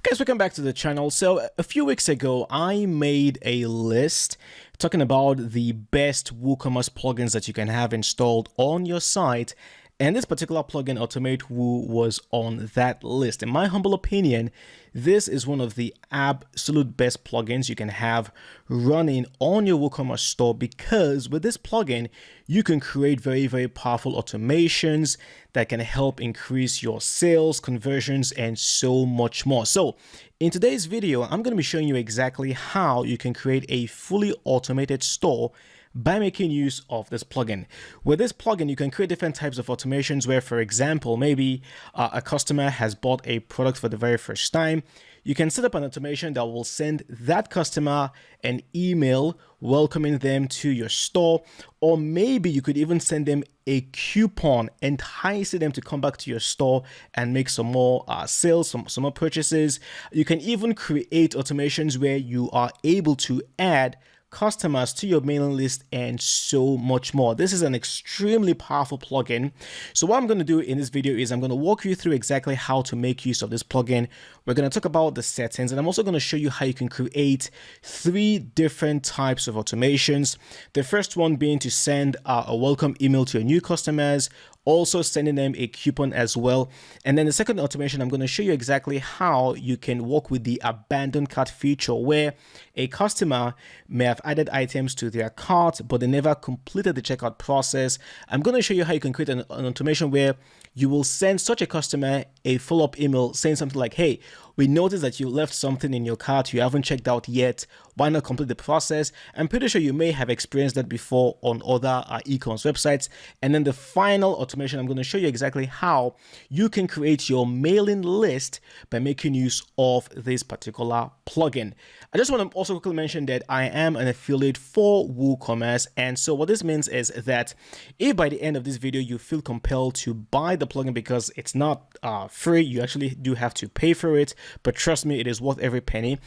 Guys, welcome back to the channel. So a few weeks ago, I made a list talking about the best WooCommerce plugins that you can have installed on your site. And this particular plugin, AutomateWoo, was on that list. In my humble opinion, this is one of the absolute best plugins you can have running on your WooCommerce store, because with this plugin, you can create very powerful automations that can help increase your sales, conversions, and so much more. So in today's video, I'm going to be showing you exactly how you can create a fully automated store by making use of this plugin. With this plugin, you can create different types of automations where, for example, maybe a customer has bought a product for the very first time. You can set up an automation that will send that customer an email welcoming them to your store, or maybe you could even send them a coupon enticing them to come back to your store and make some more sales, some more purchases. You can even create automations where you are able to add customers to your mailing list and so much more. This is an extremely powerful plugin. So what I'm going to do in this video is I'm going to walk you through exactly how to make use of this plugin. We're going to talk about the settings, and I'm also going to show you how you can create 3 different types of automations. The first one being to send a welcome email to your new customers, also sending them a coupon as well. And then the second automation, I'm going to show you exactly how you can work with the abandoned cart feature, where a customer may have added items to their cart, but they never completed the checkout process. I'm going to show you how you can create an automation where you will send such a customer a follow-up email saying something like, hey, we noticed that you left something in your cart you haven't checked out yet. Why not complete the process? I'm pretty sure you may have experienced that before on other e-commerce websites. And then the final automation, I'm going to show you exactly how you can create your mailing list by making use of this particular plugin. I just want to also quickly mention that I am an affiliate for WooCommerce. And so what this means is that if by the end of this video you feel compelled to buy the plugin, because it's not free, you actually do have to pay for it, but trust me, it is worth every penny.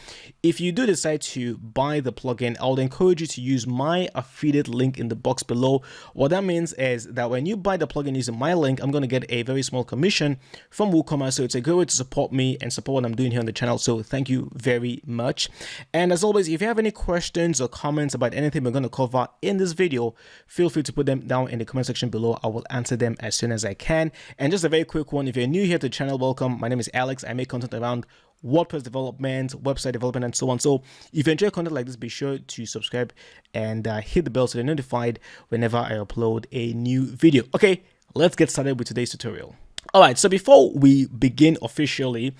If you do decide to buy the plugin, I would encourage you to use my affiliate link in the box below. What that means is that when you buy the plugin using my link, I'm going to get a very small commission from WooCommerce. So it's a good way to support me and support what I'm doing here on the channel. So thank you very much. And as always, if you have any questions or comments about anything we're going to cover in this video, feel free to put them down in the comment section below. I will answer them as soon as I can. And just a very quick one, if you're new here to the channel, welcome. My name is Alex. I make content around WordPress development, website development, and so on. So if you enjoy content like this, be sure to subscribe and hit the bell so you're notified whenever I upload a new video. Okay, let's get started with today's tutorial. All right, so before we begin officially,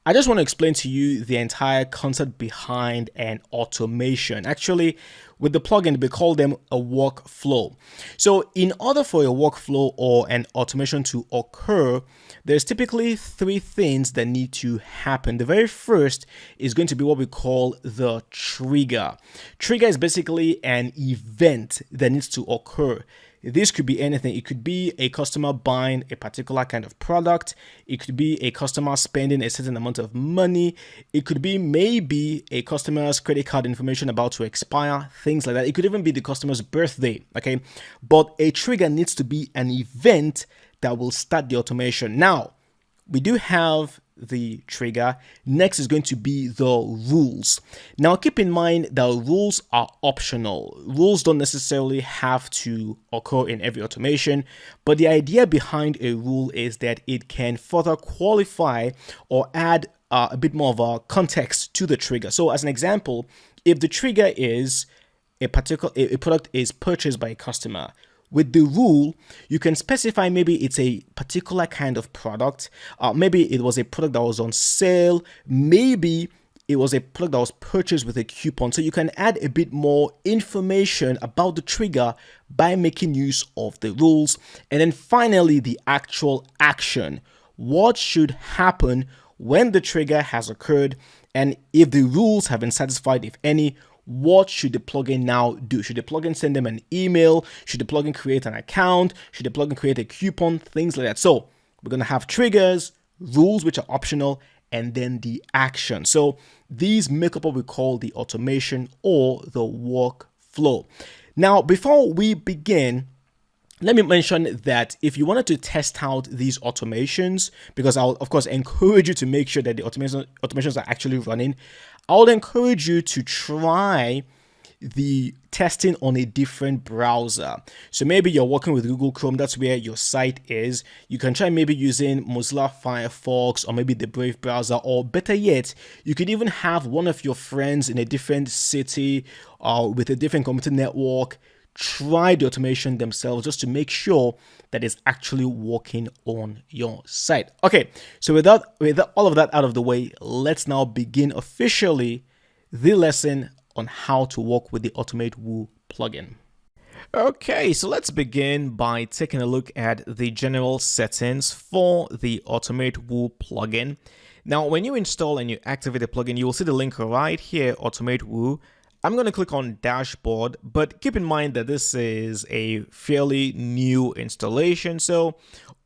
I just want to explain to you the entire concept behind an automation. Actually, with the plugin, we call them a workflow. So in order for a workflow or an automation to occur, there's typically 3 things that need to happen. The very first is going to be what we call the trigger. Trigger is basically an event that needs to occur. This could be anything. It could be a customer buying a particular kind of product. It could be a customer spending a certain amount of money. It could be maybe a customer's credit card information about to expire, things like that. It could even be the customer's birthday, okay? But a trigger needs to be an event that will start the automation. Now, we do have the trigger. Next is going to be the rules. Now keep in mind that rules are optional. Rules don't necessarily have to occur in every automation, but the idea behind a rule is that it can further qualify or add a bit more of a context to the trigger. So as an example, if the trigger is a product is purchased by a customer, with the rule, you can specify maybe it's a particular kind of product. Maybe it was a product that was on sale. Maybe it was a product that was purchased with a coupon. So you can add a bit more information about the trigger by making use of the rules. And then finally, the actual action. What should happen when the trigger has occurred? And if the rules have been satisfied, if any, what should the plugin now do? Should the plugin send them an email? Should the plugin create an account? Should the plugin create a coupon? Things like that. So we're going to have triggers, rules, which are optional, and then the action. So these make up what we call the automation or the workflow. Now, before we begin, let me mention that if you wanted to test out these automations, because I'll of course encourage you to make sure that the automations are actually running, I would encourage you to try the testing on a different browser. So maybe you're working with Google Chrome, that's where your site is. You can try maybe using Mozilla Firefox or maybe the Brave browser, or better yet, you could even have one of your friends in a different city or with a different computer network try the automation themselves just to make sure that it's actually working on your site. Okay, so with all of that out of the way, let's now begin officially the lesson on how to work with the AutomateWoo plugin. Okay, so let's begin by taking a look at the general settings for the AutomateWoo plugin. Now, when you install and you activate the plugin, you will see the link right here, AutomateWoo. I'm going to click on dashboard, but keep in mind that this is a fairly new installation. So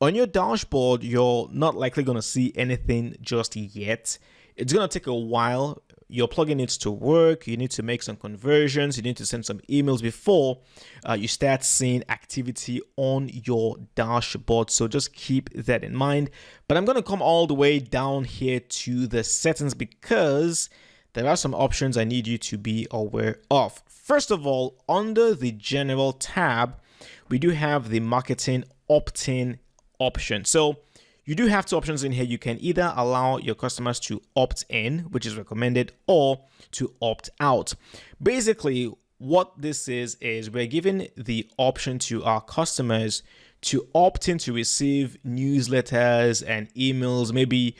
on your dashboard, you're not likely going to see anything just yet. It's going to take a while. Your plugin needs to work. You need to make some conversions. You need to send some emails before you start seeing activity on your dashboard. So just keep that in mind. But I'm going to come all the way down here to the settings because there are some options I need you to be aware of. First of all, under the general tab, we do have the marketing opt-in option. So you do have two options in here. You can either allow your customers to opt in, which is recommended, or to opt out. Basically, what this is we're giving the option to our customers to opt in to receive newsletters and emails, maybe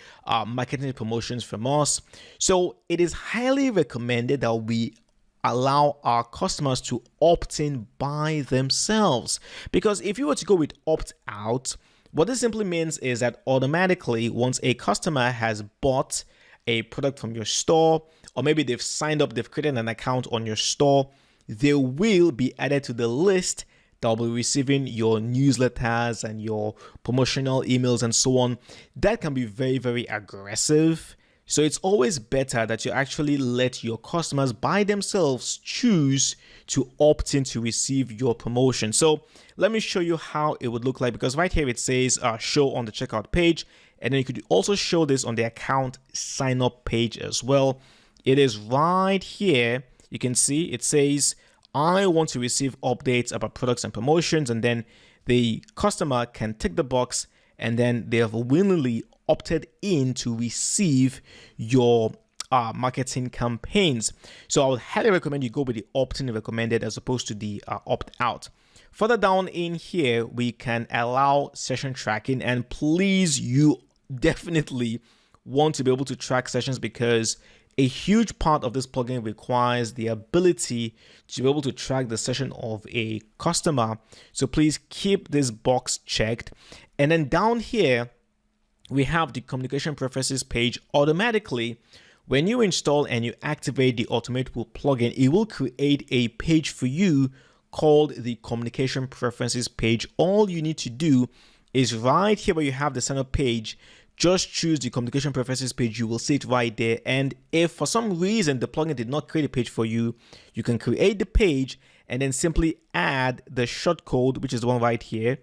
marketing promotions from us. So it is highly recommended that we allow our customers to opt in by themselves. Because if you were to go with opt out, what this simply means is that automatically, once a customer has bought a product from your store, or maybe they've signed up, they've created an account on your store, they will be added to the list that will be receiving your newsletters and your promotional emails and so on. That can be very, very aggressive. So it's always better that you actually let your customers by themselves choose to opt in to receive your promotion. So let me show you how it would look like, because right here it says show on the checkout page, and then you could also show this on the account sign up page as well. It is right here. You can see it says I want to receive updates about products and promotions, and then the customer can tick the box and then they have willingly opted in to receive your marketing campaigns. So I would highly recommend you go with the opt-in recommended as opposed to the opt-out. Further down in here, we can allow session tracking, and please, you definitely want to be able to track sessions because a huge part of this plugin requires the ability to be able to track the session of a customer. So please keep this box checked. And then down here, we have the communication preferences page. Automatically, when you install and you activate the AutomateWoo plugin, it will create a page for you called the communication preferences page. All you need to do is right here where you have the sign up page, just choose the communication preferences page. You will see it right there. And if for some reason the plugin did not create a page for you, you can create the page and then simply add the shortcode, which is the one right here.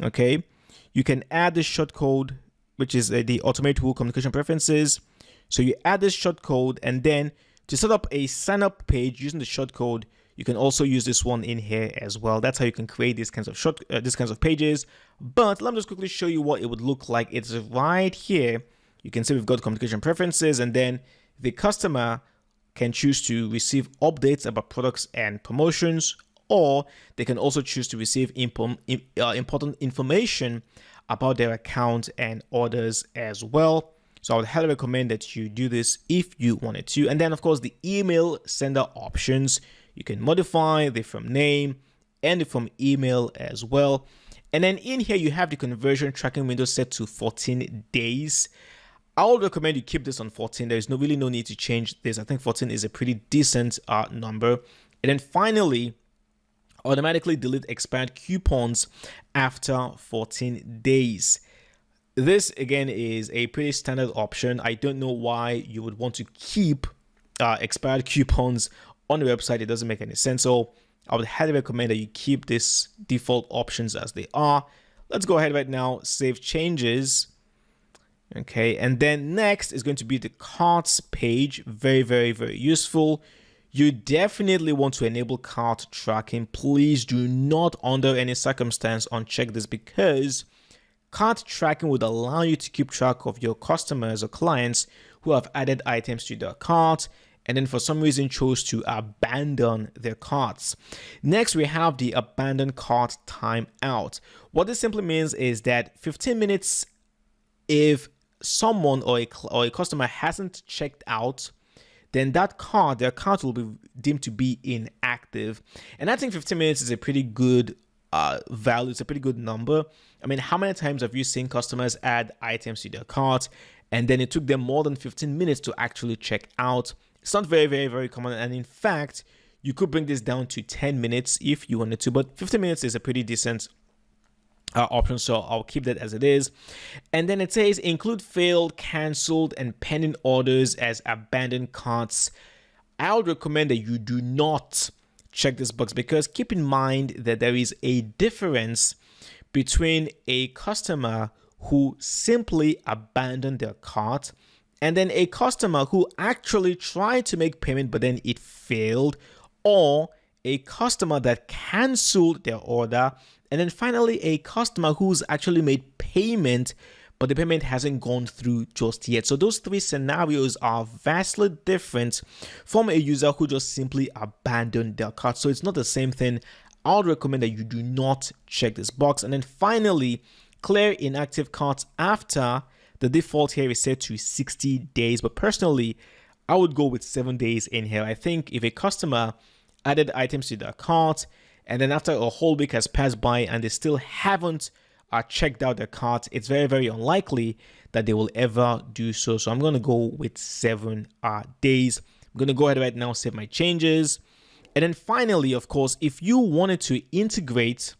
Okay, you can add the shortcode, which is the AutomateWoo communication preferences. So you add this shortcode, and then to set up a sign up page using the shortcode, you can also use this one in here as well. That's how you can create these kinds of pages. But let me just quickly show you what it would look like. It's right here. You can see we've got communication preferences, and then the customer can choose to receive updates about products and promotions, or they can also choose to receive important information about their account and orders as well. So I would highly recommend that you do this if you wanted to. And then of course the email sender options, you can modify the from name and the from email as well. And then in here you have the conversion tracking window set to 14 days. I would recommend you keep this on 14. There is really no need to change this. I think 14 is a pretty decent number. And then finally, automatically delete expired coupons after 14 days. This again is a pretty standard option. I don't know why you would want to keep expired coupons on the website. It doesn't make any sense. So I would highly recommend that you keep these default options as they are. Let's go ahead right now, save changes. Okay, and then next is going to be the carts page. Very, very, very useful. You definitely want to enable cart tracking. Please do not under any circumstance uncheck this, because cart tracking would allow you to keep track of your customers or clients who have added items to their cart and then for some reason chose to abandon their carts. Next, we have the abandoned cart timeout. What this simply means is that 15 minutes, if someone or a customer hasn't checked out, then their cart will be deemed to be inactive. And I think 15 minutes is a pretty good value. It's a pretty good number. I mean, how many times have you seen customers add items to their cart and then it took them more than 15 minutes to actually check out? It's not very, very, very common. And in fact, you could bring this down to 10 minutes if you wanted to, but 15 minutes is a pretty decent option, so I'll keep that as it is. And then it says include failed, canceled, and pending orders as abandoned carts. I would recommend that you do not check this box, because keep in mind that there is a difference between a customer who simply abandoned their cart and then a customer who actually tried to make payment but then it failed, or a customer that canceled their order, and then finally a customer who's actually made payment but the payment hasn't gone through just yet. So those three scenarios are vastly different from a user who just simply abandoned their cart. So it's not the same thing. I would recommend that you do not check this box. And then finally, clear inactive carts after the default here is set to 60 days. But personally, I would go with 7 days in here. I think if a customer added items to their cart and then after a whole week has passed by and they still haven't checked out their cart, it's very, very unlikely that they will ever do so. So I'm going to go with 7 days. I'm going to go ahead right now, save my changes. And then finally, of course, if you wanted to integrate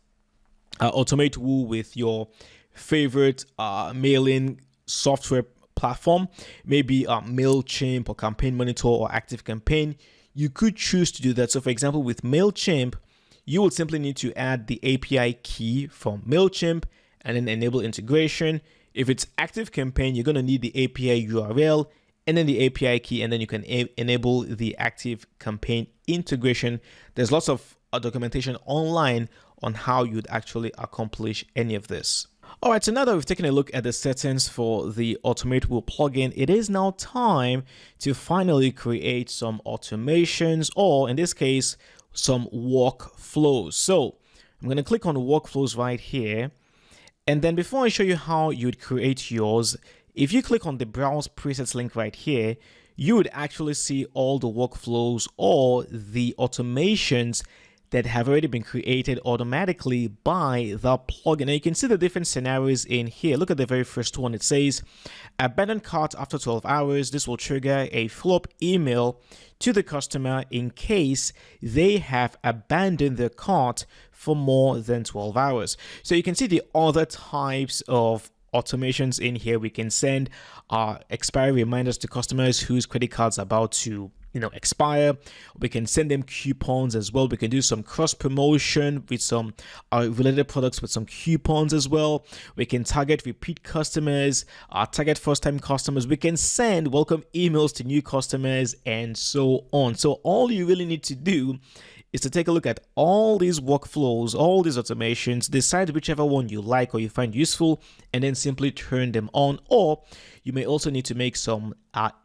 AutomateWoo with your favorite mailing software platform, maybe MailChimp or Campaign Monitor or ActiveCampaign, you could choose to do that. So for example, with MailChimp, you will simply need to add the API key from MailChimp and then enable integration. If it's ActiveCampaign, you're going to need the API URL and then the API key, and then you can enable the ActiveCampaign integration. There's lots of documentation online on how you'd actually accomplish any of this. All right, so now that we've taken a look at the settings for the AutomateWoo plugin, it is now time to finally create some automations, or in this case, some workflows. So I'm going to click on workflows right here. And then before I show you how you'd create yours, if you click on the browse presets link right here, you would actually see all the workflows or the automations that have already been created automatically by the plugin. Now you can see the different scenarios in here. Look at the very first one. It says abandon cart after 12 hours. This will trigger a follow-up email to the customer in case they have abandoned their cart for more than 12 hours. So you can see the other types of automations in here. We can send expiry reminders to customers whose credit cards are about to expire. We can send them coupons as well. We can do some cross promotion with some related products with some coupons as well. We can target repeat customers, target first time customers. We can send welcome emails to new customers and so on. So all you really need to do is to take a look at all these workflows, all these automations, decide whichever one you like or you find useful, and then simply turn them on. Or you may also need to make some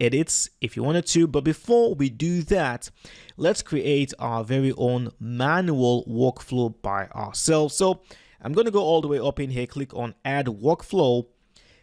edits if you wanted to. But before we do that, let's create our very own manual workflow by ourselves. So I'm going to go all the way up in here, click on add workflow.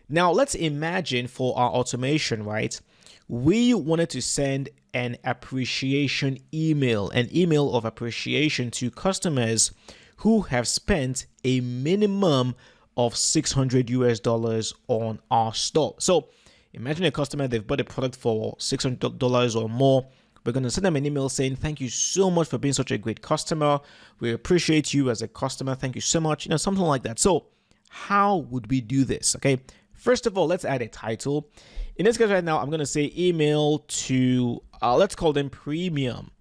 Now let's imagine for our automation, right? We wanted to send an appreciation email, an email of appreciation to customers who have spent a minimum of $600 on our store. So imagine a customer, they've bought a product for $600 or more. We're going to send them an email saying, thank you so much for being such a great customer. We appreciate you as a customer. Thank you so much. Something like that. So how would we do this? Okay. First of all, let's add a title. In this case right now, I'm going to say email to, let's call them premium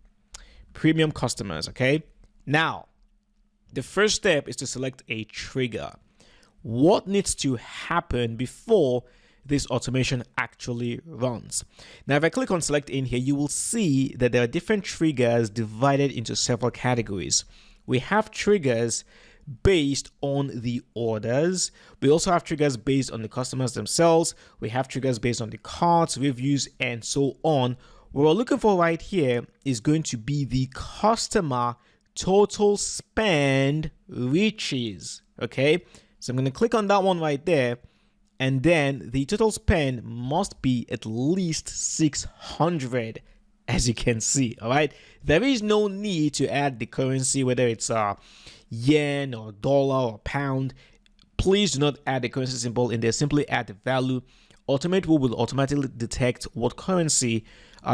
customers. Okay. Now, the first step is to select a trigger. What needs to happen before this automation actually runs? Now, if I click on select in here, you will see that there are different triggers divided into several categories. We have triggers based on the orders. We also have triggers based on the customers themselves. We have triggers based on the carts, reviews, and so on. What we're looking for right here is going to be the customer total spend reaches. Okay, so I'm going to click on that one right there, and then the total spend must be at least 600, as you can see. All right, there is no need to add the currency, whether it's yen or dollar or pound. Please do not add the currency symbol in there. Simply add the value. AutomateWoo will automatically detect what currency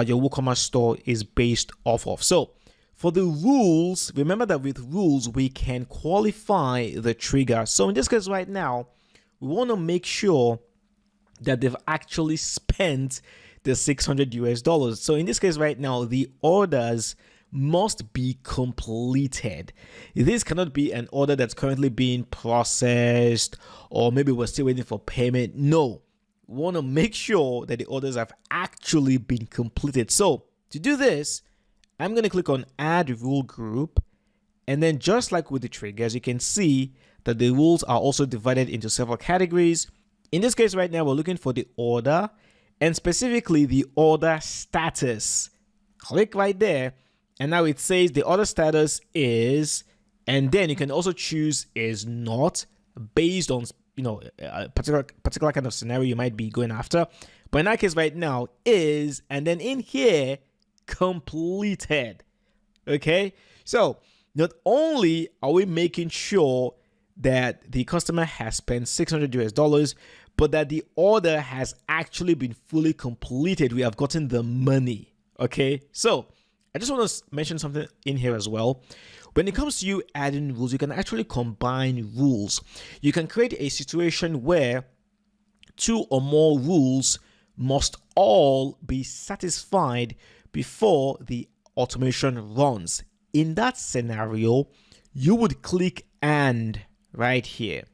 your WooCommerce store is based off of. So for the rules, remember that with rules, we can qualify the trigger. So in this case right now, we want to make sure that they've actually spent the 600 US dollars. So in this case right now, the orders must be completed. This cannot be an order that's currently being processed, or maybe we're still waiting for payment. No, we want to make sure that the orders have actually been completed. So to do this, I'm going to click on add rule group, and then just like with the triggers, you can see that the rules are also divided into several categories. In this case right now, we're looking for the order, and specifically the order status. Click right there, and now it says the order status is, and then you can also choose is not, based on a particular kind of scenario you might be going after. But in that case right now is, and then in here, completed. Okay, so not only are we making sure that the customer has spent 600 US dollars, but that the order has actually been fully completed. We have gotten the money. Okay, so I just want to mention something in here as well. When it comes to you adding rules, you can actually combine rules. You can create a situation where 2 or more rules must all be satisfied before the automation runs. In that scenario, you would click and right here,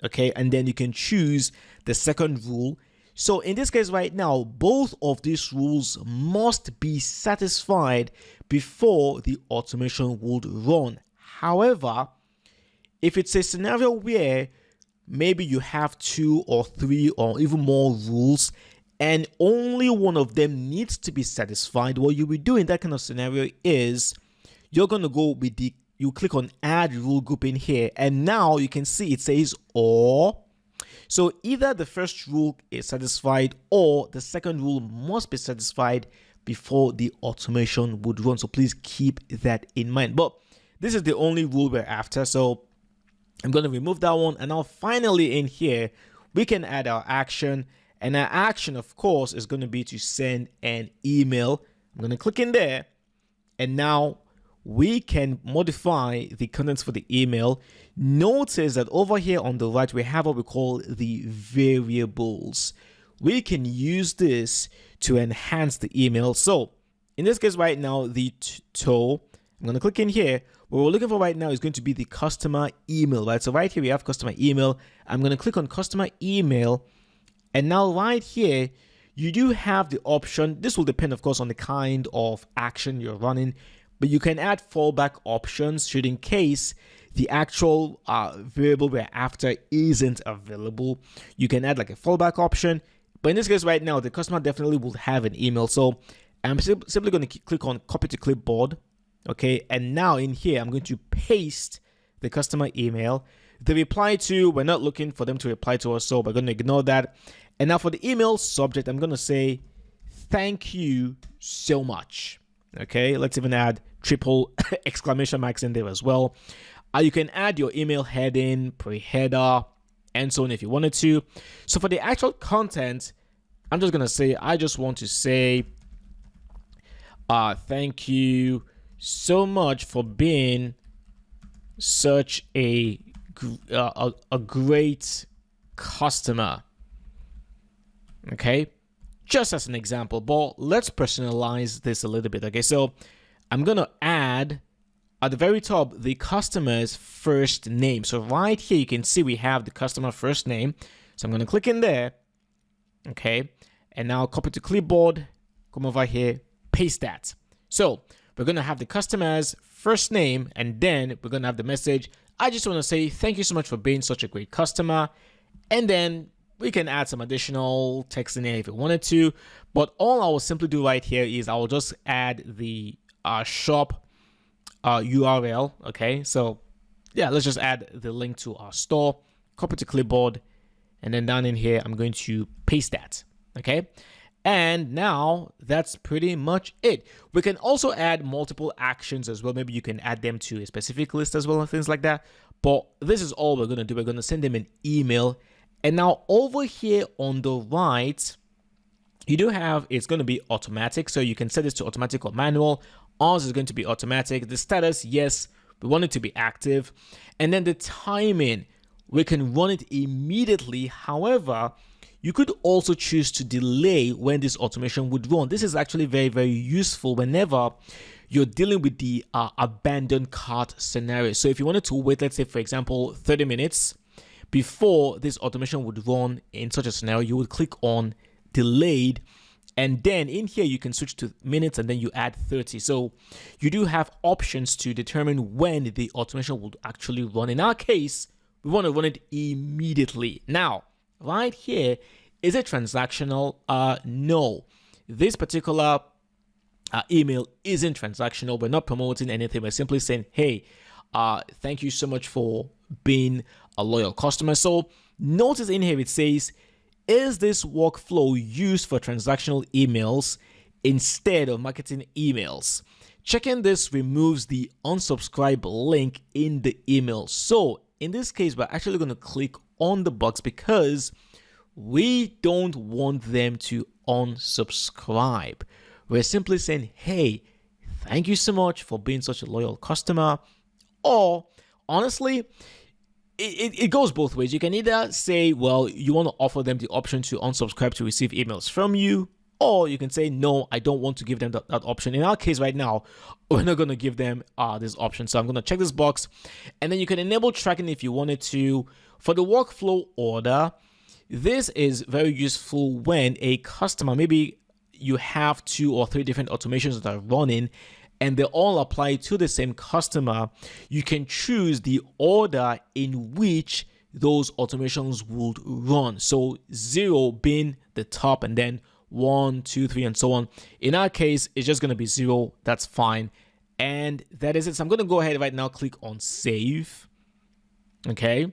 okay, and then you can choose the second rule. So in this case right now, both of these rules must be satisfied before the automation would run. However, if it's a scenario where maybe you have 2 or 3 or even more rules, and only one of them needs to be satisfied, what you will do in that kind of scenario is you're going to go with you click on add rule group in here, and now you can see it says or. So either the first rule is satisfied or the second rule must be satisfied before the automation would run. So please keep that in mind. But this is the only rule we're after, so I'm going to remove that one. And now finally in here, we can add our action. And our action, of course, is going to be to send an email. I'm going to click in there, and now we can modify the contents for the email. Notice that over here on the right, we have what we call the variables. We can use this to enhance the email. So in this case right now, the toe, I'm going to click in here. What we're looking for right now is going to be the customer email, right? So right here, we have customer email. I'm going to click on customer email. And now right here, you do have the option. This will depend, of course, on the kind of action you're running, but you can add fallback options should in case the actual variable we're after isn't available. You can add like a fallback option, but in this case right now, the customer definitely will have an email. So I'm simply going to click on copy to clipboard. Okay, and now in here, I'm going to paste the customer email. The reply to, we're not looking for them to reply to us, so we're going to ignore that. And now for the email subject, I'm going to say, thank you so much. Okay, let's even add triple exclamation marks in there as well. You can add your email heading, pre-header, and so on if you wanted to. So for the actual content, I'm just going to say, I just want to say, thank you so much for being such a great customer. Okay, just as an example, but let's personalize this a little bit. Okay, so I'm gonna add at the very top, the customer's first name. So right here, you can see we have the customer first name. So I'm going to click in there. Okay. And now copy to clipboard, come over here, paste that. So we're going to have the customer's first name, and then we're going to have the message. I just want to say thank you so much for being such a great customer. And then we can add some additional text in there if we wanted to. But all I will simply do right here is I will just add the shop URL. Okay. So yeah, let's just add the link to our store, copy to clipboard, and then down in here, I'm going to paste that. Okay. And now that's pretty much it. We can also add multiple actions as well. Maybe you can add them to a specific list as well and things like that. But this is all we're going to do. We're going to send them an email. And now over here on the right, you do have, it's going to be automatic. So you can set this to automatic or manual. Ours is going to be automatic. The status, yes, we want it to be active. And then the timing, we can run it immediately. However, you could also choose to delay when this automation would run. This is actually very, very useful whenever you're dealing with the abandoned cart scenario. So if you wanted to wait, let's say, for example, 30 minutes before this automation would run in such a scenario, you would click on delayed. And then in here, you can switch to minutes and then you add 30. So you do have options to determine when the automation would actually run. In our case, we want to run it immediately. Now, right here, is it transactional? No. This particular email isn't transactional. We're not promoting anything. We're simply saying, hey, thank you so much for being a loyal customer. So notice in here it says, is this workflow used for transactional emails instead of marketing emails? Checking this removes the unsubscribe link in the email. So in this case, we're actually going to click on the box because we don't want them to unsubscribe. We're simply saying, hey, thank you so much for being such a loyal customer. Or honestly, it goes both ways. You can either say, well, you want to offer them the option to unsubscribe to receive emails from you, or you can say, no, I don't want to give them that option. In our case right now, we're not going to give them this option. So I'm going to check this box, and then you can enable tracking if you wanted to. For the workflow order, this is very useful when a customer, maybe you have 2 or 3 different automations that are running, and they all apply to the same customer. You can choose the order in which those automations would run. So 0 being the top, and then 1, 2, 3, and so on. In our case, it's just going to be 0. That's fine. And that is it. So I'm going to go ahead right now, click on save. Okay.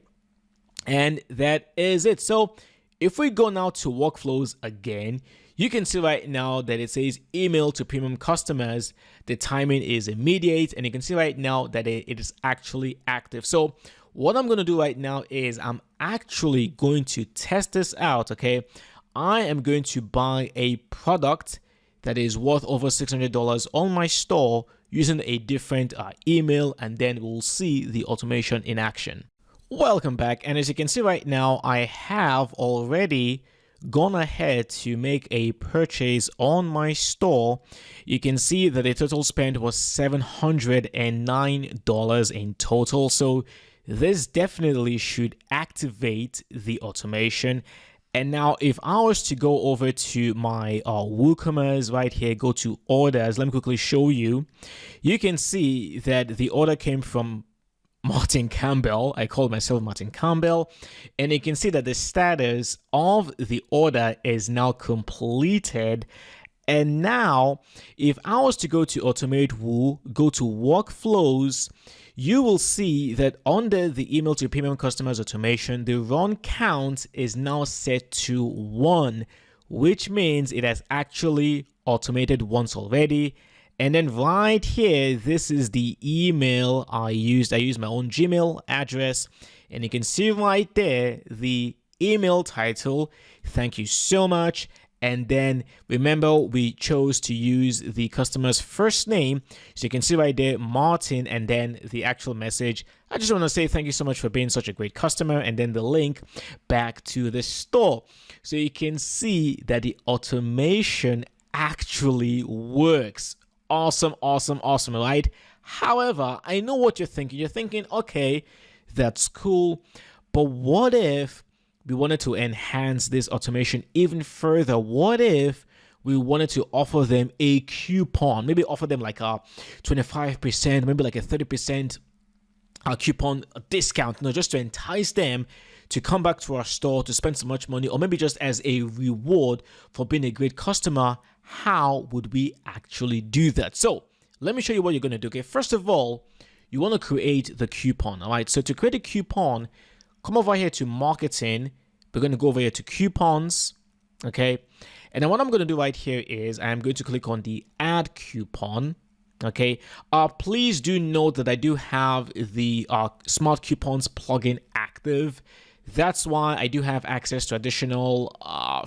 And that is it. So if we go now to workflows again, you can see right now that it says email to premium customers. The timing is immediate, and you can see right now that it is actually active. So what I'm going to do right now is I'm actually going to test this out. Okay. I am going to buy a product that is worth over $600 on my store using a different email, and then we'll see the automation in action. Welcome back. And as you can see right now, I have already gone ahead to make a purchase on my store. You can see that the total spend was $709 in total. So this definitely should activate the automation. And now if I was to go over to my WooCommerce right here, go to orders, let me quickly show you. You can see that the order came from Martin Campbell. I call myself Martin Campbell, and you can see that the status of the order is now completed. And now if I was to go to AutomateWoo, go to workflows, you will see that under the email to premium customers automation, the run count is now set to 1, which means it has actually automated once already. And then right here, this is the email I used. I used my own Gmail address, and you can see right there the email title. Thank you so much. And then remember, we chose to use the customer's first name. So you can see right there, Martin, and then the actual message. I just want to say thank you so much for being such a great customer. And then the link back to the store. So you can see that the automation actually works. awesome, right? However, I know what you're thinking. You're thinking, okay, that's cool, but what if we wanted to enhance this automation even further? What if we wanted to offer them a coupon? Maybe offer them like a 25%, maybe like a 30% coupon discount, just to entice them to come back to our store to spend so much money, or maybe just as a reward for being a great customer. How would we actually do that? So let me show you what you're going to do. Okay, first of all, you want to create the coupon. All right, so to create a coupon, come over here to marketing. We're going to go over here to coupons. Okay, and then what I'm going to do right here is I'm going to click on the add coupon. Okay, please do note that I do have the smart coupons plugin active. That's why I do have access to additional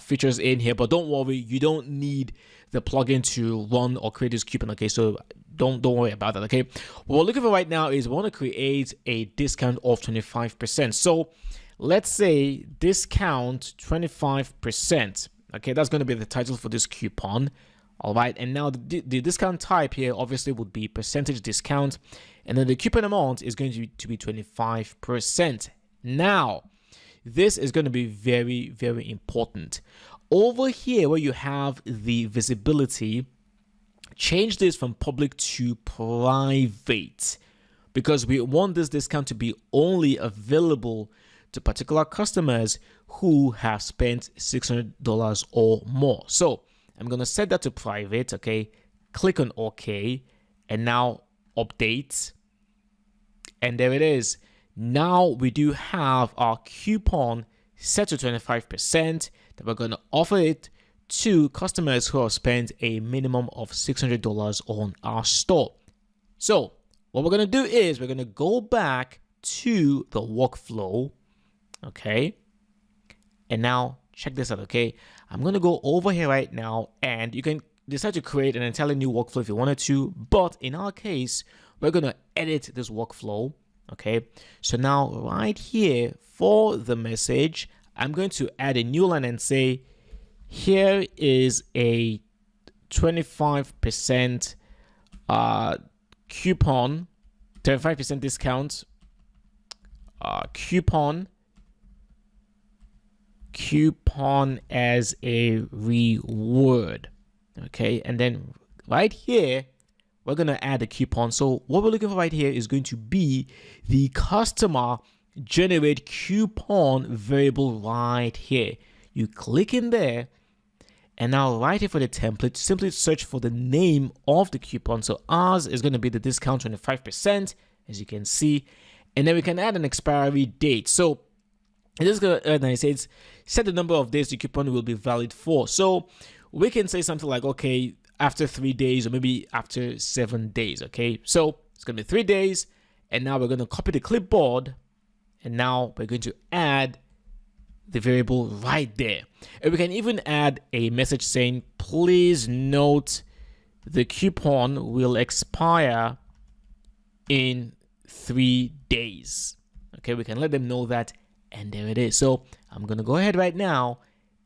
features in here, but don't worry, you don't need the plugin to run or create this coupon. Okay, so don't worry about that. Okay, what we're looking for right now is we want to create a discount of 25%. So let's say discount 25%. Okay, that's going to be the title for this coupon. All right, and now the discount type here obviously would be percentage discount, and then the coupon amount is going to be 25%. Now, this is going to be very, very important. Over here where you have the visibility, change this from public to private, because we want this discount to be only available to particular customers who have spent $600 or more. So I'm going to set that to private. Okay, click on OK, and now update, and there it is. Now we do have our coupon set to 25% that we're going to offer it to customers who have spent a minimum of $600 on our store. So what we're going to do is we're going to go back to the workflow. Okay, and now check this out. Okay, I'm going to go over here right now, and you can decide to create an entirely new workflow if you wanted to, but in our case, we're going to edit this workflow. Okay, so now right here for the message, I'm going to add a new line and say, here is a 25% coupon, 25% discount, coupon as a reward. Okay, and then right here we're going to add a coupon. So what we're looking for right here is going to be the customer generate coupon variable right here. You click in there, and now right here for the template, simply search for the name of the coupon. So ours is going to be the discount 25%, as you can see, and then we can add an expiry date. So it is going to say set the number of days the coupon will be valid for. So we can say something like, okay, after 3 days, or maybe after 7 days. Okay, so it's going to be 3 days, and now we're going to copy the clipboard, and now we're going to add the variable right there. And we can even add a message saying, please note the coupon will expire in 3 days. Okay, we can let them know that, and there it is. So I'm going to go ahead right now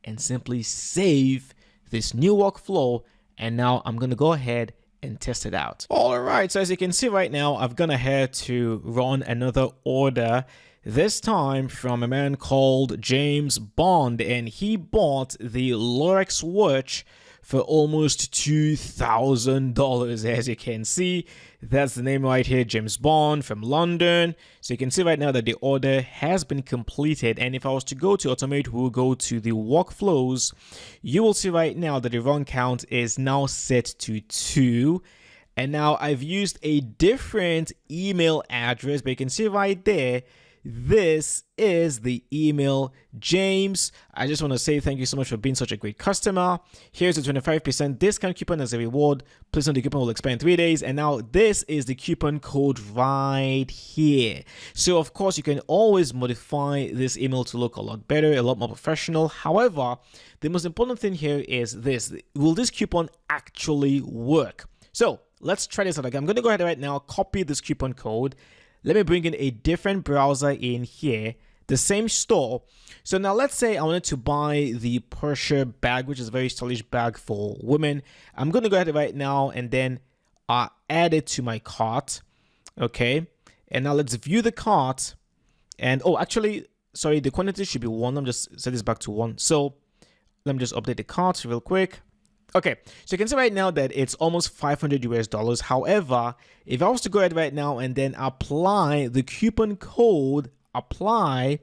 and simply save this new workflow, and now I'm going to go ahead and test it out. All right, so as you can see right now, I've gone ahead to run another order, this time from a man called James Bond, and he bought the Lorex watch for almost $2,000. As you can see, that's the name right here, James Bond from London. So you can see right now that the order has been completed, and if I was to go to AutomateWoo, go to the workflows, you will see right now that the run count is now set to 2. And now I've used a different email address, but you can see right there, this is the email. James, I just want to say thank you so much for being such a great customer. Here's a 25% discount coupon as a reward. Please note the coupon will expire in 3 days. And now this is the coupon code right here. So of course you can always modify this email to look a lot better, a lot more professional. However, the most important thing here is this: will this coupon actually work? So let's try this out. I'm going to go ahead right now, copy this coupon code. Let me bring in a different browser in here, the same store. So now let's say I wanted to buy the Porsche bag, which is a very stylish bag for women. I'm going to go ahead right now and then add it to my cart. Okay, and now let's view the cart. And oh, actually, sorry, the quantity should be 1. Let me just set this back to 1. So let me just update the cart real quick. Okay, so you can see right now that it's almost $500 US. However, if I was to go ahead right now and then apply the coupon code, apply,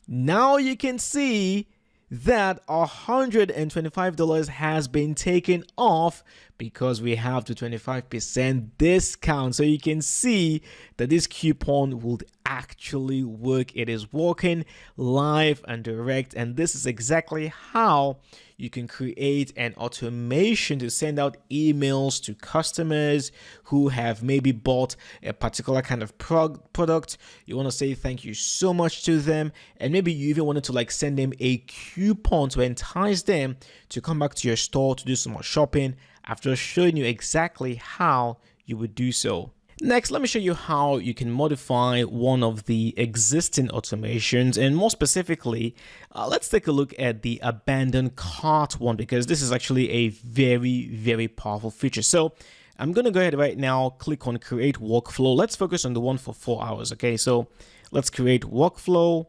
now you can see that $125 has been taken off because we have the 25% discount. So you can see that this coupon will actually work. It is working live and direct, and this is exactly how you can create an automation to send out emails to customers who have maybe bought a particular kind of product. You want to say thank you so much to them, and maybe you even wanted to like send them a coupon to entice them to come back to your store to do some more shopping, after showing you exactly how you would do so. Next, let me show you how you can modify one of the existing automations, and more specifically, let's take a look at the abandoned cart one, because this is actually a very powerful feature. So I'm going to go ahead right now, click on create workflow. Let's focus on the one for 4 hours. Okay, so let's create workflow.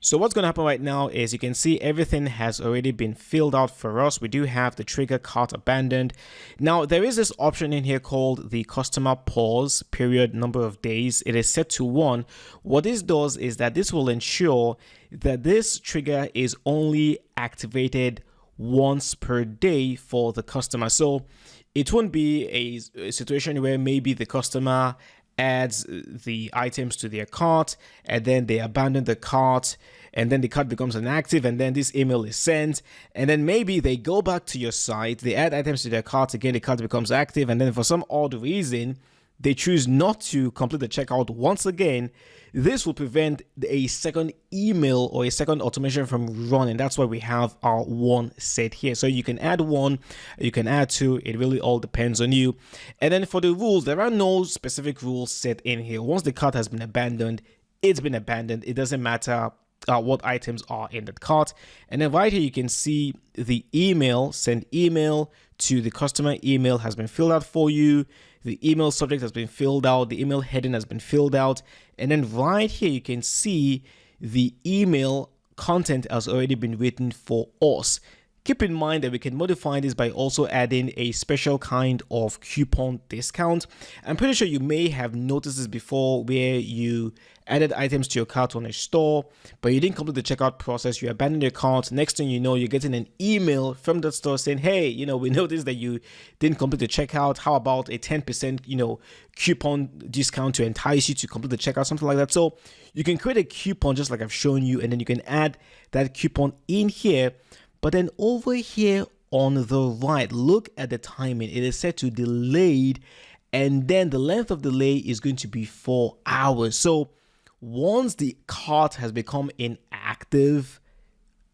So what's going to happen right now is you can see everything has already been filled out for us. We do have the trigger cart abandoned. Now there is this option in here called the customer pause period number of days. It is set to 1. What this does is that this will ensure that this trigger is only activated once per day for the customer. So it won't be a situation where maybe the customer adds the items to their cart and then they abandon the cart and then the cart becomes inactive and then this email is sent and then maybe they go back to your site, they add items to their cart again, the cart becomes active, and then for some odd reason they choose not to complete the checkout once again. This will prevent a second email or a second automation from running. That's why we have our 1 set here. So you can add 1, you can add 2. It really all depends on you. And then for the rules, there are no specific rules set in here. Once the cart has been abandoned, it's been abandoned. It doesn't matter what items are in that cart. And then right here, you can see the email, send email to the customer email has been filled out for you. The email subject has been filled out. The email heading has been filled out. And then right here, you can see the email content has already been written for us. Keep in mind that we can modify this by also adding a special kind of coupon discount. I'm pretty sure you may have noticed this before, where you added items to your cart on a store, but you didn't complete the checkout process. You abandoned your cart. Next thing you know, you're getting an email from that store saying, hey, we noticed that you didn't complete the checkout. How about a 10%, coupon discount to entice you to complete the checkout, something like that. So you can create a coupon just like I've shown you, and then you can add that coupon in here. But then over here on the right, look at the timing. It is set to delayed, and then the length of delay is going to be 4 hours. So once the cart has become inactive,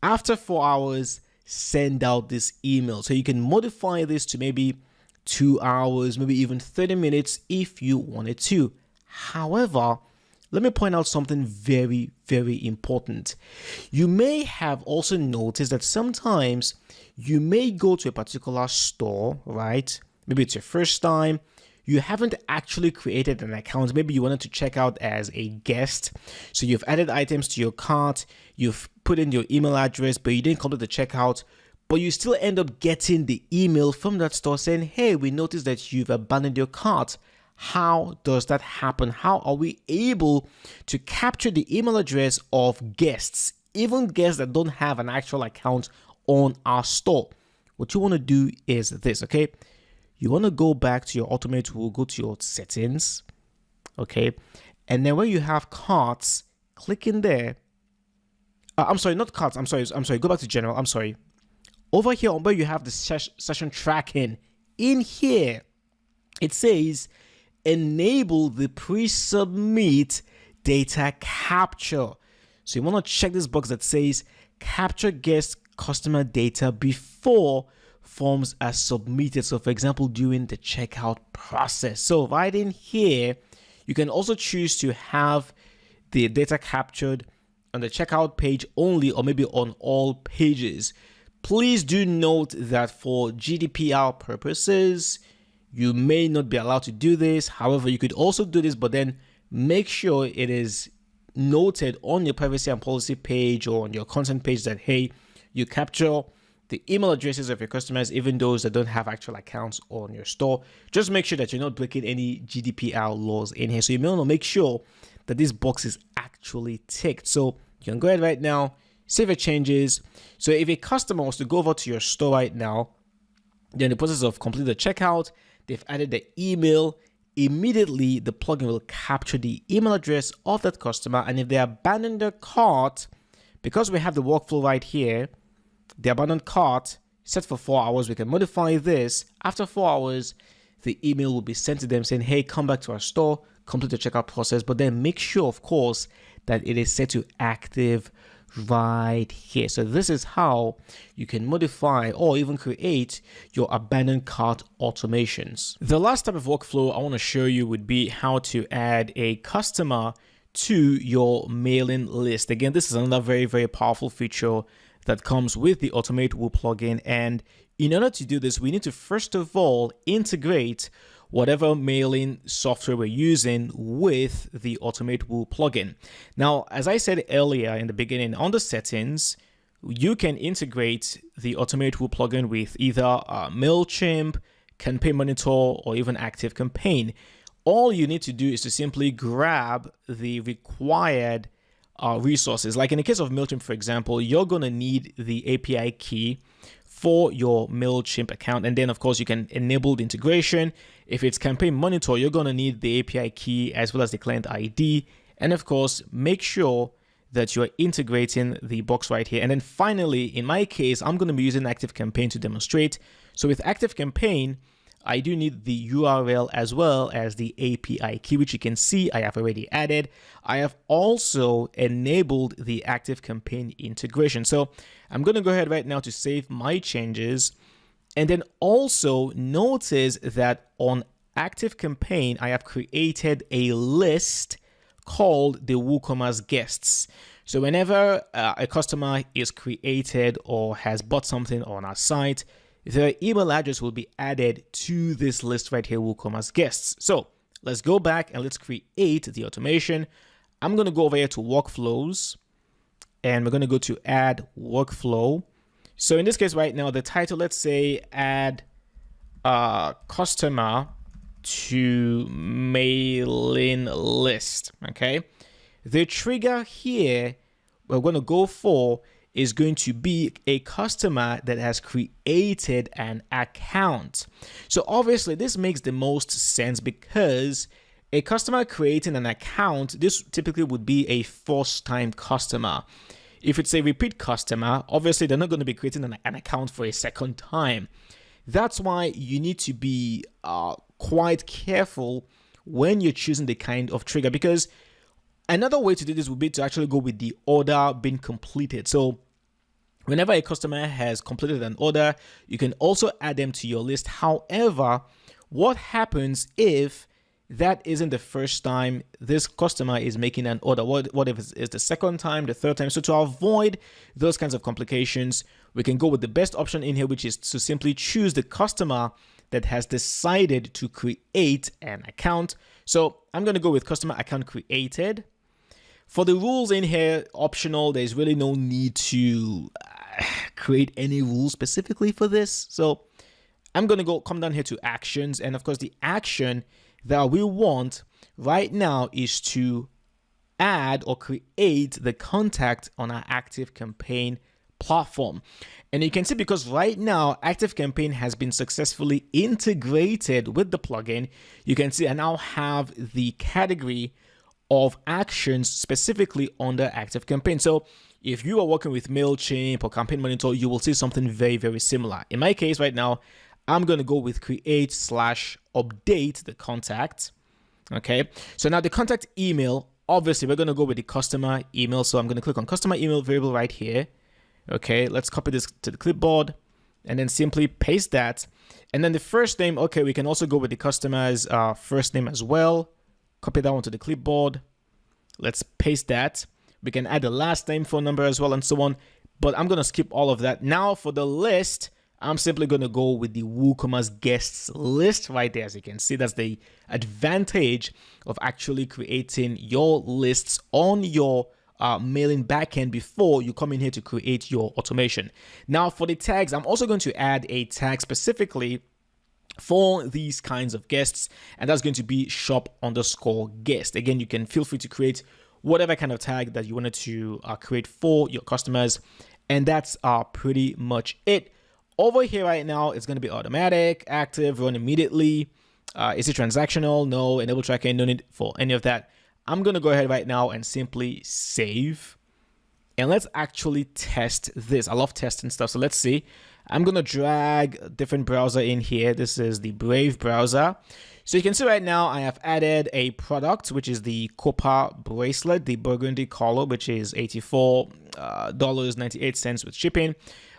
after 4 hours, send out this email. So you can modify this to maybe 2 hours, maybe even 30 minutes if you wanted to. However, let me point out something very important. You may have also noticed that sometimes you may go to a particular store, right? Maybe it's your first time. You haven't actually created an account. Maybe you wanted to check out as a guest. So you've added items to your cart. You've put in your email address, but you didn't complete the checkout. But you still end up getting the email from that store saying, hey, we noticed that you've abandoned your cart. How does that happen? How are we able to capture the email address of guests, even guests that don't have an actual account on our store? What you want to do is this, okay? You want to go back to your AutomateWoo, go to your settings, okay? And then when you have carts, click in there. I'm sorry, not carts. I'm sorry. Go back to general. I'm sorry. Over here, where you have the session tracking, in here, it says enable the pre-submit data capture. So you want to check this box that says capture guest customer data before forms are submitted. So for example, during the checkout process. So right in here, you can also choose to have the data captured on the checkout page only, or maybe on all pages. Please do note that for GDPR purposes, you may not be allowed to do this. However, you could also do this, but then make sure it is noted on your privacy and policy page or on your content page that, hey, you capture the email addresses of your customers, even those that don't have actual accounts on your store. Just make sure that you're not breaking any GDPR laws in here. So you may want to make sure that this box is actually ticked. So you can go ahead right now, save your changes. So if a customer was to go over to your store right now, they're in the process of completing the checkout, they've added the email, immediately the plugin will capture the email address of that customer. And if they abandon their cart, because we have the workflow right here, the abandoned cart set for 4 hours, we can modify this. After 4 hours, the email will be sent to them saying, hey, come back to our store, complete the checkout process, but then make sure, of course, that it is set to active right here. So this is how you can modify or even create your abandoned cart automations. The last type of workflow I want to show you would be how to add a customer to your mailing list. Again, this is another very, very powerful feature that comes with the AutomateWoo plugin. And in order to do this, we need to first of all integrate whatever mailing software we're using with the AutomateWoo plugin. Now, as I said earlier in the beginning, on the settings, you can integrate the AutomateWoo plugin with either MailChimp, Campaign Monitor, or even ActiveCampaign. All you need to do is to simply grab the required resources. Like in the case of MailChimp, for example, you're going to need the API key for your MailChimp account. And then, of course, you can enable the integration. If it's Campaign Monitor, you're going to need the API key as well as the client ID. And of course, make sure that you're integrating the box right here. And then finally, in my case, I'm going to be using ActiveCampaign to demonstrate. So with ActiveCampaign, I do need the URL as well as the API key, which you can see I have already added. I have also enabled the ActiveCampaign integration. So I'm going to go ahead right now to save my changes. And then also notice that on ActiveCampaign, I have created a list called the WooCommerce guests. So whenever a customer is created or has bought something on our site, their email address will be added to this list right here, WooCommerce guests. So let's go back and let's create the automation. I'm going to go over here to workflows and we're going to go to add workflow. So in this case right now, the title, let's say add customer to mailing list. Okay. The trigger here we're going to go for is going to be a customer that has created an account. So obviously this makes the most sense because a customer creating an account, this typically would be a first-time customer. If it's a repeat customer, obviously they're not going to be creating an account for a second time. That's why you need to be quite careful when you're choosing the kind of trigger, because another way to do this would be to actually go with the order being completed. So whenever a customer has completed an order, you can also add them to your list. However, what happens if that isn't the first time this customer is making an order? What if it's the second time, the third time? So to avoid those kinds of complications, we can go with the best option in here, which is to simply choose the customer that has decided to create an account. So I'm going to go with customer account created. For the rules in here, optional, there's really no need to create any rules specifically for this. So I'm going to come down here to actions. And of course, the action that we want right now is to add or create the contact on our ActiveCampaign platform. And you can see, because right now ActiveCampaign has been successfully integrated with the plugin, you can see I now have the category of actions specifically under ActiveCampaign. So if you are working with MailChimp or Campaign Monitor, you will see something very, very similar. In my case right now, I'm going to go with create/update the contact. Okay. So now the contact email, obviously we're going to go with the customer email. So I'm going to click on customer email variable right here. Okay. Let's copy this to the clipboard and then simply paste that. And then the first name, okay, we can also go with the customer's first name as well. Copy that one to the clipboard. Let's paste that. We can add the last name, phone number as well, and so on. But I'm going to skip all of that. Now for the list, I'm simply going to go with the WooCommerce guests list right there. As you can see, that's the advantage of actually creating your lists on your mailing backend before you come in here to create your automation. Now for the tags, I'm also going to add a tag specifically for these kinds of guests, and that's going to be shop_guest. Again, you can feel free to create whatever kind of tag that you wanted to create for your customers, and that's pretty much it. Over here right now, it's going to be automatic, active, run immediately. Is it transactional? No. Enable tracking, no need for any of that. I'm going to go ahead right now and simply save. And let's actually test this. I love testing stuff. So let's see. I'm going to drag a different browser in here. This is the Brave browser. So you can see right now I have added a product, which is the Copper bracelet, the burgundy color, which is $84.98 with shipping.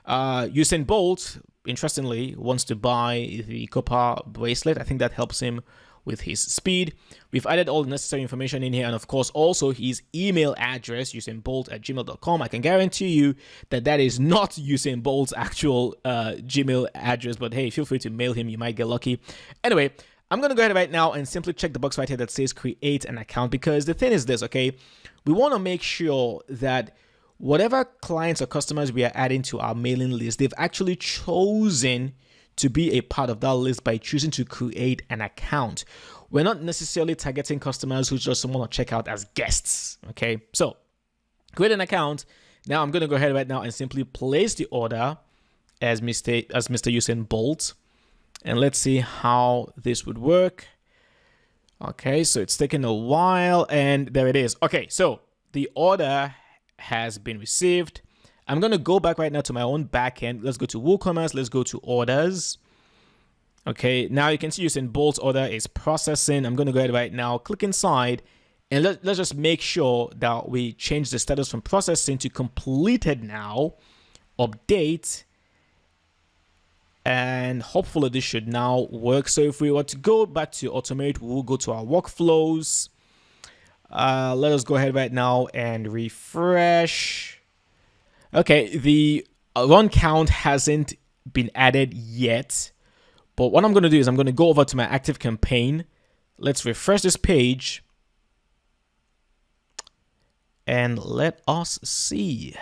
Usain Bolt, interestingly, wants to buy the Copper bracelet. I think that helps him with his speed. We've added all the necessary information in here, and of course also his email address, usainbolt@gmail.com. I can guarantee you that that is not Usain Bolt's actual Gmail address, but hey, feel free to mail him, you might get lucky. Anyway, I'm going to go ahead right now and simply check the box right here that says create an account, because the thing is this, okay? We want to make sure that whatever clients or customers we are adding to our mailing list, they've actually chosen to be a part of that list by choosing to create an account. We're not necessarily targeting customers who just want to check out as guests, okay? So create an account. Now I'm going to go ahead right now and simply place the order as Mr. Usain Bolt. And let's see how this would work. Okay, so it's taking a while, and there it is. Okay, so the order has been received. I'm going to go back right now to my own backend. Let's go to WooCommerce. Let's go to orders. Okay, now you can see Usain Bolt's order is processing. I'm going to go ahead right now, click inside, and let's just make sure that we change the status from processing to completed now. Update. And hopefully this should now work. So if we were to go back to AutomateWoo, go to our workflows. Let us go ahead right now and refresh. Okay, the run count hasn't been added yet. But what I'm going to do is I'm going to go over to my active campaign. Let's refresh this page. And let us see.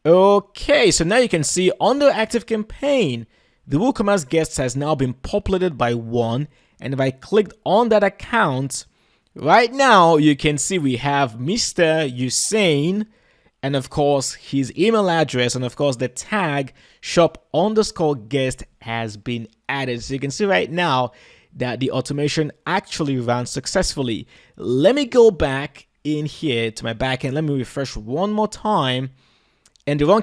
Okay, so now you can see under active campaign, the WooCommerce guests has now been populated by 1. And if I clicked on that account, right now you can see we have Mr. Usain, and of course his email address, and of course the tag shop_guest has been added. So you can see right now that the automation actually ran successfully. Let me go back in here to my backend. Let me refresh one more time. And the run,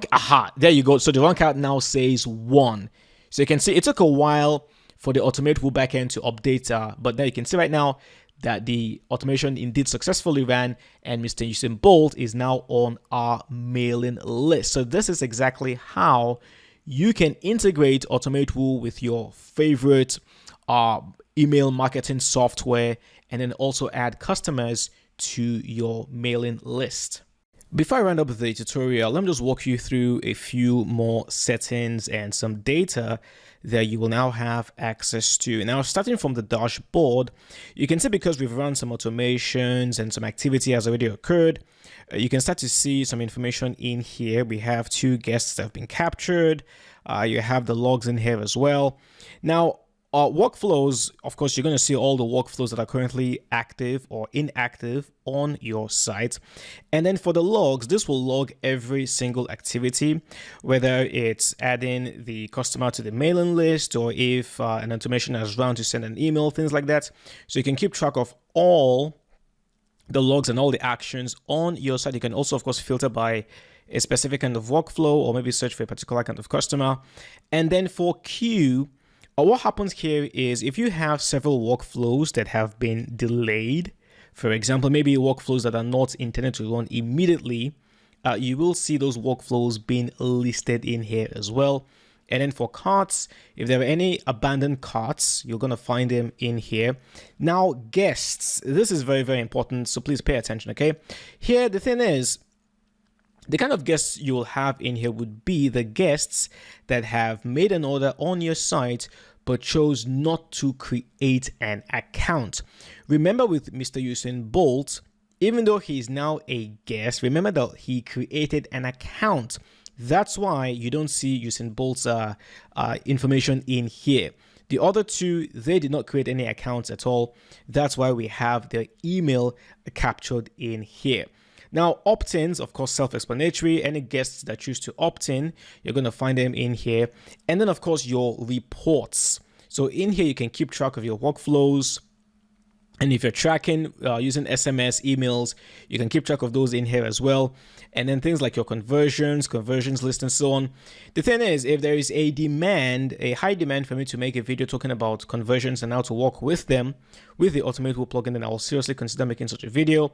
there you go. So the run count now says 1. So you can see it took a while for the AutomateWoo backend to update, but now you can see right now that the automation indeed successfully ran, and Mr. Usain Bolt is now on our mailing list. So this is exactly how you can integrate AutomateWoo with your favorite email marketing software, and then also add customers to your mailing list. Before I round up the tutorial, let me just walk you through a few more settings and some data that you will now have access to. Now, starting from the dashboard, you can see because we've run some automations and some activity has already occurred, you can start to see some information in here. We have 2 guests that have been captured. You have the logs in here as well. Now, workflows, of course, you're going to see all the workflows that are currently active or inactive on your site. And then for the logs, this will log every single activity, whether it's adding the customer to the mailing list, or if an automation has run to send an email, things like that. So you can keep track of all the logs and all the actions on your site. You can also, of course, filter by a specific kind of workflow, or maybe search for a particular kind of customer. And then for queue, what happens here is if you have several workflows that have been delayed, for example, maybe workflows that are not intended to run immediately, you will see those workflows being listed in here as well. And then for carts, if there are any abandoned carts, you're going to find them in here. Now, guests, this is very, very important, so please pay attention, okay? Here, the thing is, The kind of guests you will have in here would be the guests that have made an order on your site but chose not to create an account. Remember with Mr. Usain Bolt, even though he is now a guest, remember that he created an account. That's why you don't see Usain Bolt's information in here. The other two, they did not create any accounts at all. That's why we have their email captured in here. Now, opt-ins, of course, self-explanatory. Any guests that choose to opt in, you're going to find them in here. And then, of course, your reports. So in here, you can keep track of your workflows. And if you're tracking using SMS, emails, you can keep track of those in here as well. And then things like your conversions list, and so on. The thing is, if there is a demand, a high demand for me to make a video talking about conversions and how to work with them with the AutomateWoo plugin, then I will seriously consider making such a video.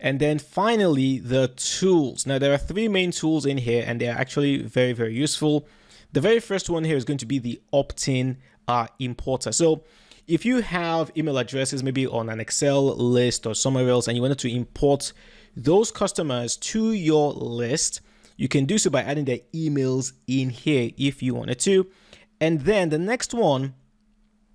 And then finally, the tools. Now, there are three main tools in here, and they're actually very, very useful. The very first one here is going to be the opt-in importer. So if you have email addresses, maybe on an Excel list or somewhere else, and you wanted to import those customers to your list, you can do so by adding their emails in here if you wanted to. And then the next one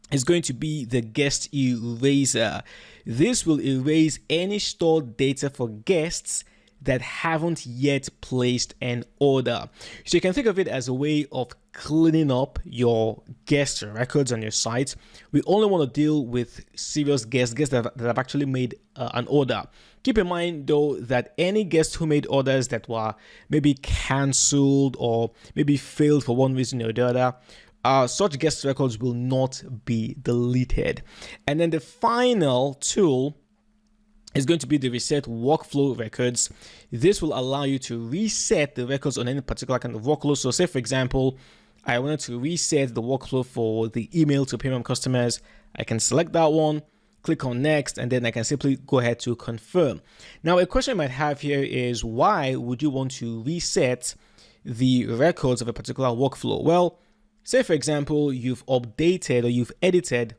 is going to be the guest eraser. This will erase any stored data for guests that haven't yet placed an order. So you can think of it as a way of cleaning up your guest records on your site. We only want to deal with serious guests that have actually made an order. Keep in mind though that any guests who made orders that were maybe cancelled or maybe failed for one reason or the other, such guest records will not be deleted. And then the final tool is going to be the reset workflow records. This will allow you to reset the records on any particular kind of workflow. So say, for example, I wanted to reset the workflow for the email to premium customers. I can select that one, click on next, and then I can simply go ahead to confirm. Now, a question I might have here is, why would you want to reset the records of a particular workflow? Well, say, for example, you've updated or you've edited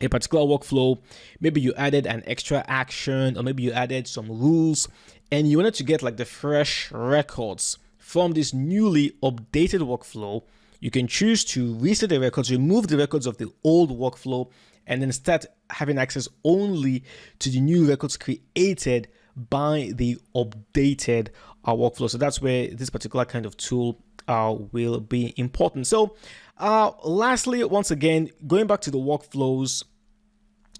a particular workflow. Maybe you added an extra action, or maybe you added some rules, and you wanted to get like the fresh records from this newly updated workflow. You can choose to reset the records, remove the records of the old workflow, and then start having access only to the new records created by the updated workflow. So that's where this particular kind of tool will be important. So lastly, once again, going back to the workflows,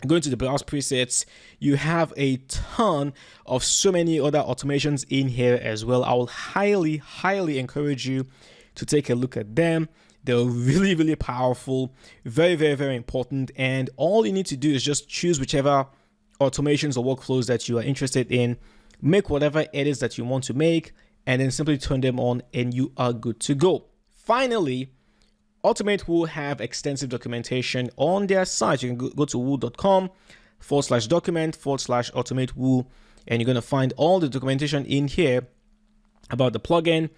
going to the browse presets, you have a ton of so many other automations in here as well. I will highly encourage you to take a look at them. They're really powerful, very important, and all you need to do is just choose whichever automations or workflows that you are interested in, make whatever edits that you want to make, and then simply turn them on and you are good to go. Finally, AutomateWoo have extensive documentation on their site. You can go to woo.com/document/AutomateWoo, and you're going to find all the documentation in here about the plugin,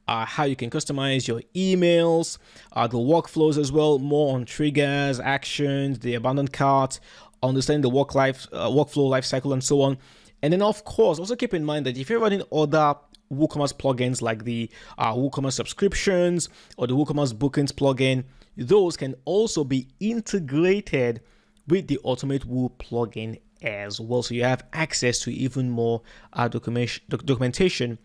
how you can customize your emails, the workflows as well, more on triggers, actions, the abandoned cart, understanding the workflow lifecycle, and so on. And then, of course, also keep in mind that if you're running other WooCommerce plugins like the WooCommerce subscriptions or the WooCommerce bookings plugin, those can also be integrated with the AutomateWoo plugin as well. So you have access to even more documentation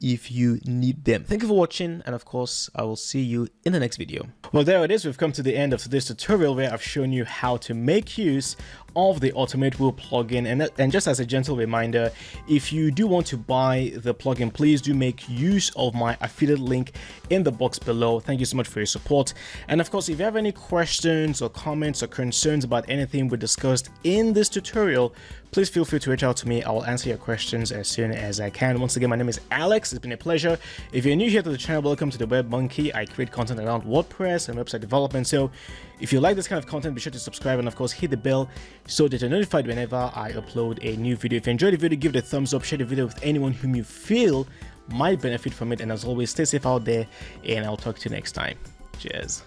if you need them. Thank you for watching, and of course, I will see you in the next video. Well, there it is. We've come to the end of today's tutorial where I've shown you how to make use of the AutomateWoo plugin. And just as a gentle reminder, if you do want to buy the plugin, please do make use of my affiliate link in the box below. Thank you so much for your support. And of course, if you have any questions or comments or concerns about anything we discussed in this tutorial, please feel free to reach out to me. I will answer your questions as soon as I can. Once again, my name is Alex. It's been a pleasure. If you're new here to the channel, welcome to the Web Monkey. I create content around WordPress and website development. So if you like this kind of content, be sure to subscribe and of course hit the bell so that you're notified whenever I upload a new video. If you enjoyed the video, give it a thumbs up, share the video with anyone whom you feel might benefit from it. And as always, stay safe out there, and I'll talk to you next time. Cheers.